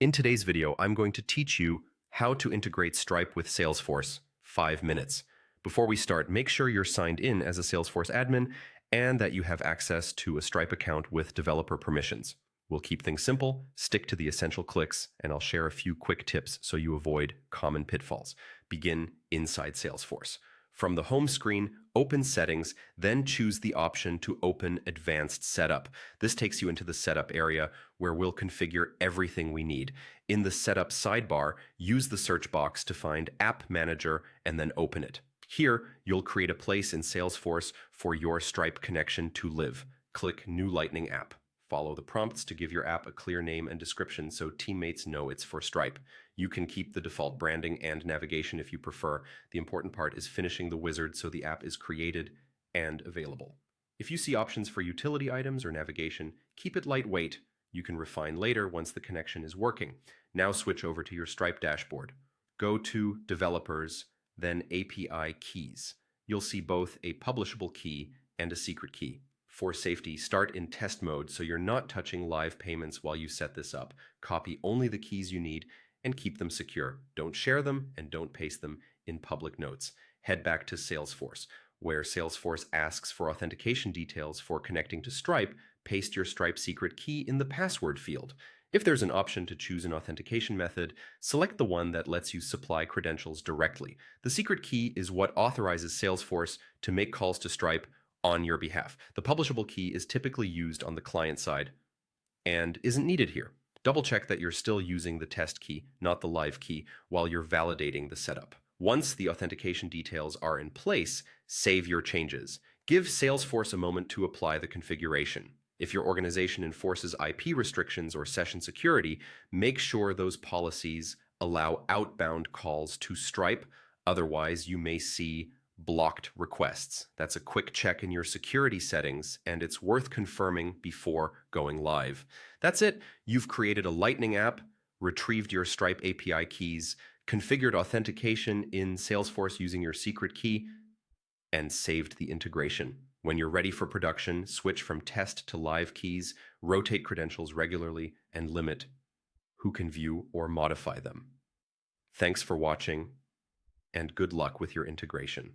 In today's video, I'm going to teach you how to integrate Stripe with Salesforce. 5 minutes. Before we start, make sure you're signed in as a Salesforce admin and that you have access to a Stripe account with developer permissions. We'll keep things simple, stick to the essential clicks, and I'll share a few quick tips so you avoid common pitfalls. Begin inside Salesforce. From the home screen, open Settings, then choose the option to open Advanced Setup. This takes you into the Setup area where we'll configure everything we need. In the Setup sidebar, use the search box to find App Manager and then open it. Here, you'll create a place in Salesforce for your Stripe connection to live. Click New Lightning App. Follow the prompts to give your app a clear name and description so teammates know it's for Stripe. You can keep the default branding and navigation if you prefer. The important part is finishing the wizard so the app is created and available. If you see options for utility items or navigation, keep it lightweight. You can refine later once the connection is working. Now switch over to your Stripe dashboard. Go to Developers, then API Keys. You'll see both a publishable key and a secret key. For safety, start in test mode so you're not touching live payments while you set this up. Copy only the keys you need and keep them secure. Don't share them and don't paste them in public notes. Head back to Salesforce, where Salesforce asks for authentication details for connecting to Stripe. Paste your Stripe secret key in the password field. If there's an option to choose an authentication method, select the one that lets you supply credentials directly. The secret key is what authorizes Salesforce to make calls to Stripe on your behalf. The publishable key is typically used on the client side and isn't needed here. Double check that you're still using the test key, not the live key, while you're validating the setup. Once the authentication details are in place, save your changes. Give Salesforce a moment to apply the configuration. If your organization enforces IP restrictions or session security, make sure those policies allow outbound calls to Stripe. Otherwise, you may see blocked requests. That's a quick check in your security settings, and it's worth confirming before going live. That's it. You've created a Lightning app, retrieved your Stripe API keys, configured authentication in Salesforce using your secret key, and saved the integration. When you're ready for production, switch from test to live keys, rotate credentials regularly, and limit who can view or modify them. Thanks for watching, and good luck with your integration.